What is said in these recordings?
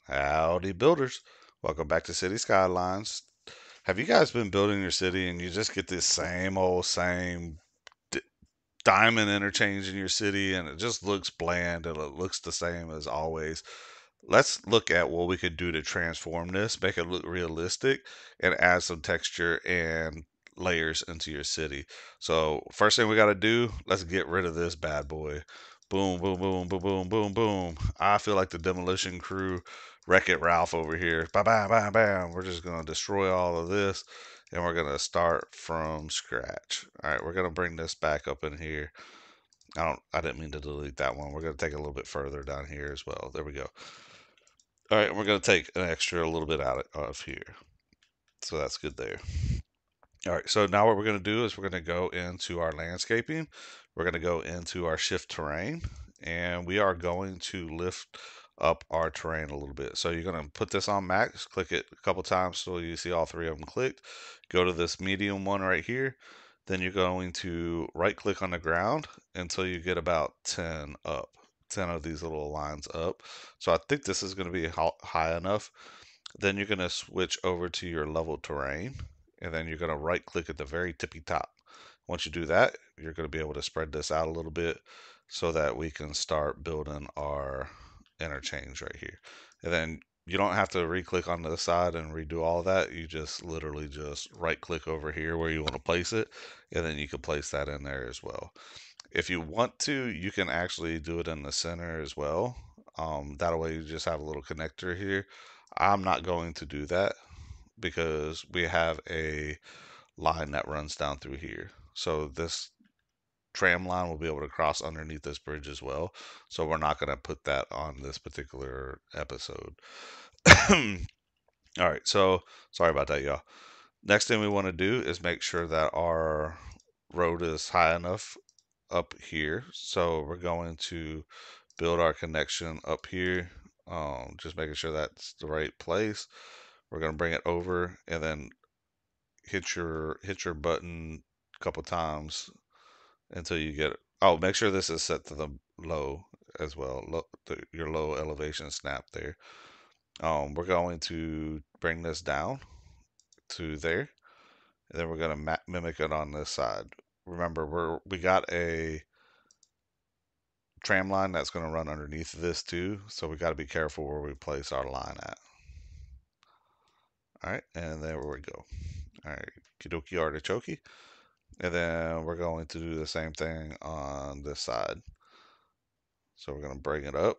Howdy, builders. Welcome back to City Skylines. Have you guys been building your city and you just get this same old, same d- diamond interchange in your city and it just looks bland and it looks the same as always? Let's look at what we could do to transform this, make it look realistic, and add some texture and layers into your city. So, first thing we got to do, let's get rid of this bad boy. Boom, boom, boom, boom, boom, boom, boom. I feel like the demolition crew, Wreck It Ralph over here. Bam, bam, bam, bam. We're just going to destroy all of this and we're going to start from scratch. All right, we're going to bring this back up in here. I didn't mean to delete that one. We're going to take it a little bit further down here as well. There we go. All right, we're going to take an extra a little bit out of here. So that's good there. All right, so now what we're going to do is we're going to go into our landscaping. We're going to go into our shift terrain, and we are going to lift up our terrain a little bit. So you're going to put this on max, click it a couple times so you see all three of them clicked. Go to this medium one right here. Then you're going to right click on the ground until you get about 10 up, 10 of these little lines up. So I think this is going to be high enough. Then you're going to switch over to your level terrain, and then you're going to right click at the very tippy top. Once you do that, you're going to be able to spread this out a little bit so that we can start building our interchange right here. And then you don't have to re-click on the side and redo all of that. You just literally just right click over here where you want to place it, and then you can place that in there as well. If you want to, you can actually do it in the center as well. That way you just have a little connector here. I'm not going to do that because we have a line that runs down through here. So this tram line will be able to cross underneath this bridge as well. So we're not going to put that on this particular episode. All right, so sorry about that, y'all. Next thing we want to do is make sure that our road is high enough up here. So we're going to build our connection up here. Just making sure that's the right place. We're going to bring it over and then hit your button a couple times until you get it. Oh, make sure this is set to the low as well. Your low elevation snap there. We're going to bring this down to there, and then we're going to mimic it on this side. Remember, we got a tram line that's going to run underneath this too, so we got to be careful where we place our line at. All right, and there we go. All right, kidoki artichoke. And then we're going to do the same thing on this side. So we're going to bring it up.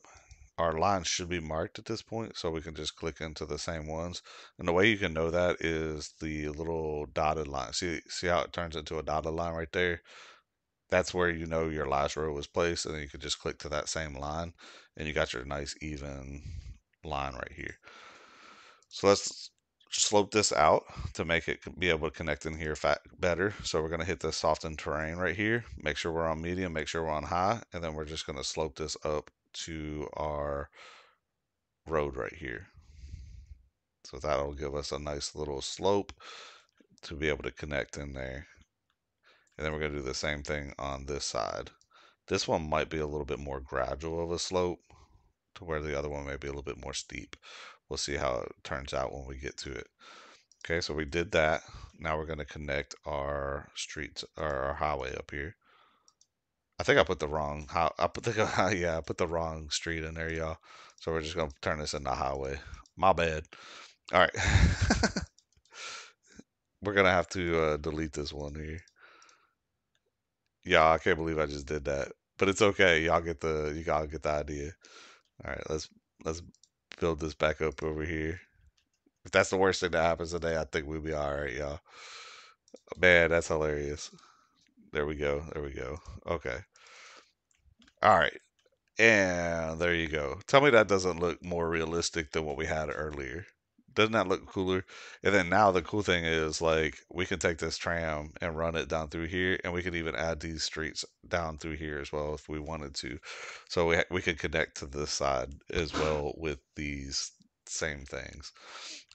Our lines should be marked at this point, so we can just click into the same ones. And the way you can know that is the little dotted line. See how it turns into a dotted line right there? That's where you know your last row was placed, and then you can just click to that same line, and you got your nice even line right here. So let's slope this out to make it be able to connect in here better. So we're going to hit the soften terrain right here. Make sure we're on medium, make sure we're on high, and then we're just going to slope this up to our road right here. So that'll give us a nice little slope to be able to connect in there. And then we're going to do the same thing on this side. This one might be a little bit more gradual of a slope to where the other one may be a little bit more steep. We'll see how it turns out when we get to it. Okay, so we did that. Now we're going to connect our streets or our highway up here. I think I put the wrong how I put the yeah, I put the wrong street in there, y'all. So we're just going to turn this into highway. My bad. All right. We're going to have to delete this one here. Yeah, I can't believe I just did that. But it's okay. Y'all get the idea. All right, let's build this back up over here. If that's the worst thing that happens today, I think we'll be all right, y'all. Man, that's hilarious. There we go. There we go. Okay. All right. And there you go. Tell me that doesn't look more realistic than what we had earlier. Doesn't that look cooler? And then now the cool thing is like we can take this tram and run it down through here, and we could even add these streets down through here as well if we wanted to. So we could connect to this side as well with these same things.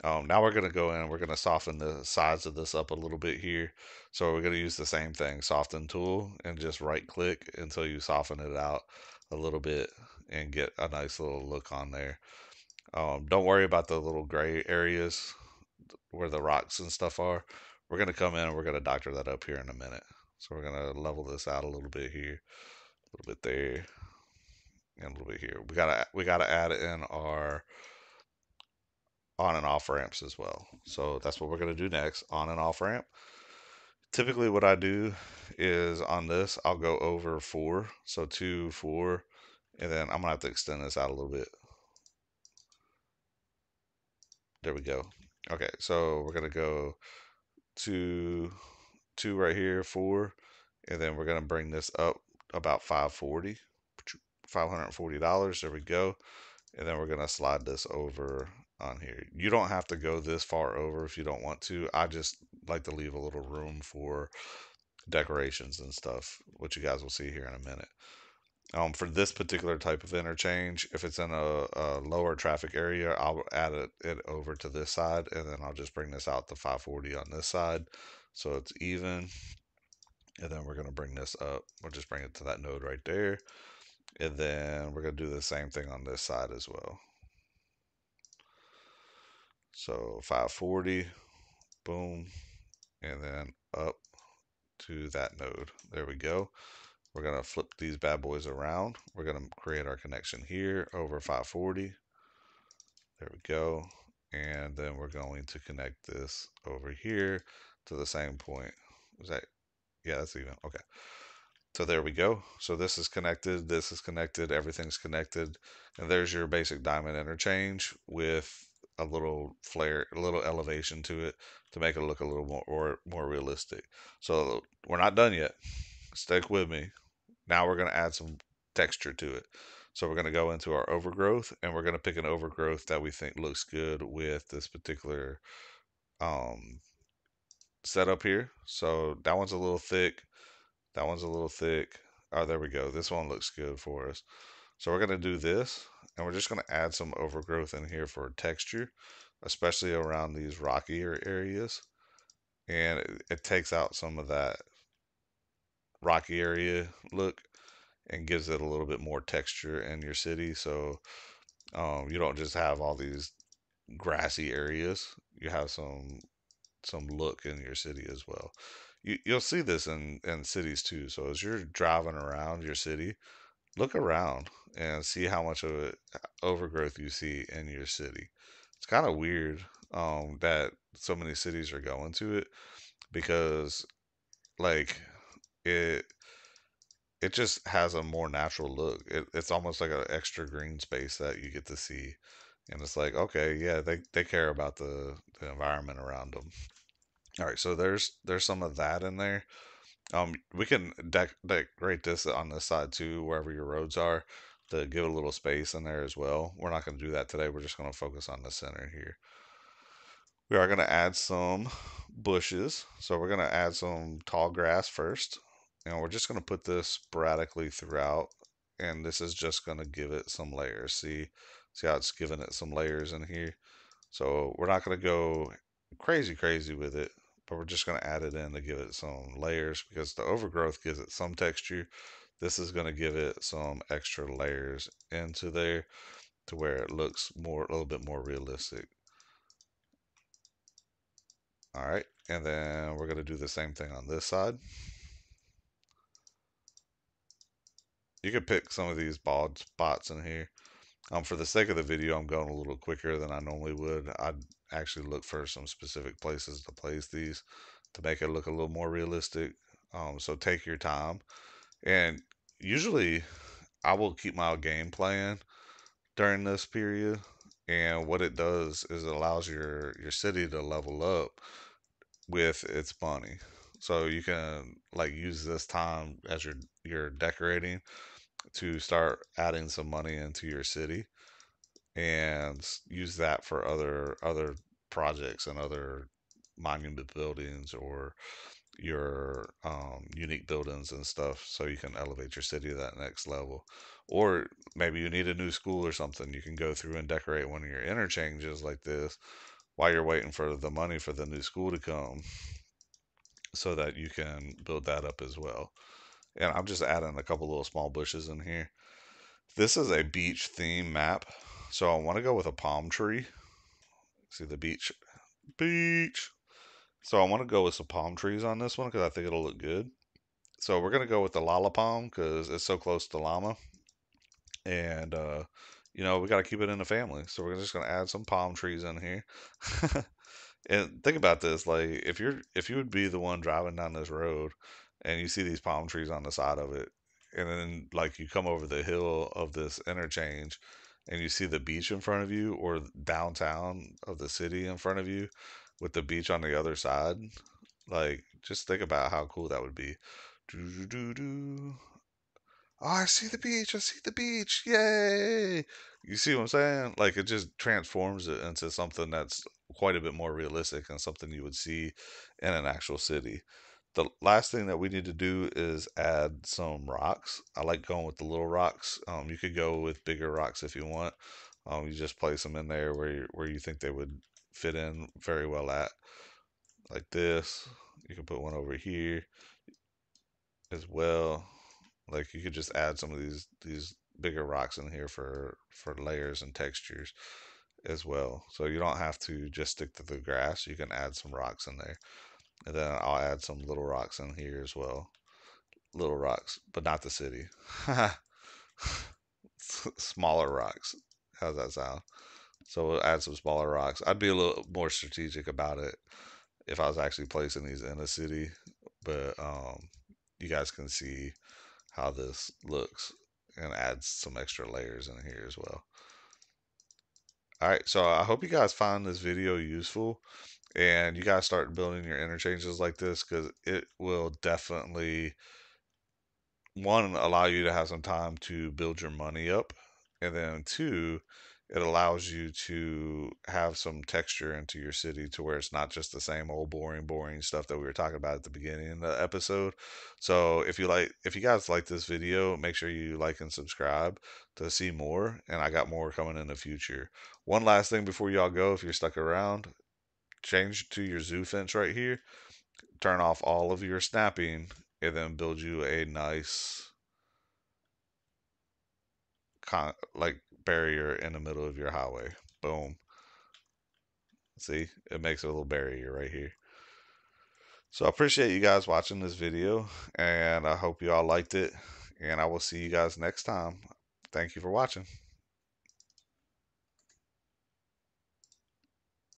Now we're going to go in, we're going to soften the sides of this up a little bit here. So we're going to use the same thing, soften tool, and just right click until you soften it out a little bit and get a nice little look on there. Don't worry about the little gray areas where the rocks and stuff are. We're gonna come in and we're gonna doctor that up here in a minute. So we're gonna level this out a little bit here, a little bit there, and a little bit here. We gotta add in our on and off ramps as well. So that's what we're gonna do next, on and off ramp. Typically what I do is on this, I'll go over four. So two, four, and then I'm gonna have to extend this out a little bit. There we go. Okay, so we're gonna go to two right here, four, and then we're gonna bring this up about 540, $540. There we go. And then we're gonna slide this over on here. You don't have to go this far over if you don't want to. I just like to leave a little room for decorations and stuff, which you guys will see here in a minute. For this particular type of interchange, if it's in a lower traffic area, I'll add it over to this side, and then I'll just bring this out to 540 on this side, so it's even. And then we're going to bring this up. We'll just bring it to that node right there. And then we're going to do the same thing on this side as well. So 540, boom, and then up to that node. There we go. We're going to flip these bad boys around. We're going to create our connection here over 540. There we go. And then we're going to connect this over here to the same point. Is that, yeah, that's even. Okay. So there we go. So this is connected, everything's connected. And there's your basic diamond interchange with a little flare, a little elevation to it to make it look a little more realistic. So we're not done yet. Stick with me. Now we're going to add some texture to it. So we're going to go into our overgrowth and we're going to pick an overgrowth that we think looks good with this particular um, setup here. So that one's a little thick. That one's a little thick. Oh, there we go. This one looks good for us. So we're going to do this, and we're just going to add some overgrowth in here for texture, especially around these rockier areas. And it takes out some of that rocky area look and gives it a little bit more texture in your city. So you don't just have all these grassy areas. You have some look in your city as well. You'll see this in cities too. So as you're driving around your city, look around and see how much of it overgrowth you see in your city. It's kind of weird that so many cities are going to it because like it it just has a more natural look. It's almost like an extra green space that you get to see, and it's like okay, yeah, they care about the environment around them. All right, so there's some of that in there. We can decorate this on this side too, wherever your roads are, to give a little space in there as well. We're not going to do that today. We're just going to focus on the center here. We are going to add some bushes. So we're going to add some tall grass first, and we're just going to put this sporadically throughout. And this is just going to give it some layers. See how it's giving it some layers in here. So we're not going to go crazy with it, but we're just going to add it in to give it some layers because the overgrowth gives it some texture. This is going to give it some extra layers into there to where it looks a little bit more realistic. All right, and then we're going to do the same thing on this side. You can pick some of these bald spots in here. For the sake of the video, I'm going a little quicker than I normally would. I'd actually look for some specific places to place these to make it look a little more realistic. So take your time. And usually, I will keep my game plan during this period. And what it does is it allows your city to level up with its money. So you can like use this time as you're decorating to start adding some money into your city and use that for other projects and other monument buildings or your unique buildings and stuff so you can elevate your city to that next level. Or maybe you need a new school or something. You can go through and decorate one of your interchanges like this while you're waiting for the money for the new school to come so that you can build that up as well. And I'm just adding a couple little small bushes in here. This is a beach theme map. So I want to go with a palm tree. See the beach? Beach. So I want to go with some palm trees on this one because I think it'll look good. So we're gonna go with the Lala palm because it's so close to llama, and we got to keep it in the family. So we're just gonna add some palm trees in here. And think about this, like if you would be the one driving down this road and you see these palm trees on the side of it, and then like you come over the hill of this interchange and you see the beach in front of you or downtown of the city in front of you with the beach on the other side, like just think about how cool that would be. Do do do. Oh, I see the beach. I see the beach. Yay. You see what I'm saying? Like it just transforms it into something that's quite a bit more realistic and something you would see in an actual city. The last thing that we need to do is add some rocks. I like going with the little rocks. You could go with bigger rocks if you want. You just place them in there where you think they would fit in very well at, like this. You can put one over here as well. Like you could just add some of these bigger rocks in here for layers and textures as well. So you don't have to just stick to the grass. You can add some rocks in there. And then I'll add some little rocks in here as well. Little rocks, but not the city. Smaller rocks. How's that sound? So we'll add some smaller rocks. I'd be a little more strategic about it if I was actually placing these in a city. But you guys can see how this looks and adds some extra layers in here as well. All right, so I hope you guys find this video useful and you guys start building your interchanges like this because it will definitely, one, allow you to have some time to build your money up, and then two, it allows you to have some texture into your city to where it's not just the same old boring stuff that we were talking about at the beginning of the episode. So if you guys like this video, make sure you like and subscribe to see more, and I got more coming in the future. One last thing before y'all go, if you're stuck around, change to your zoo fence right here, turn off all of your snapping, and then build you a nice like barrier in the middle of your highway. Boom. See, it makes a little barrier right here. So I appreciate you guys watching this video, and I hope you all liked it. And I will see you guys next time. Thank you for watching.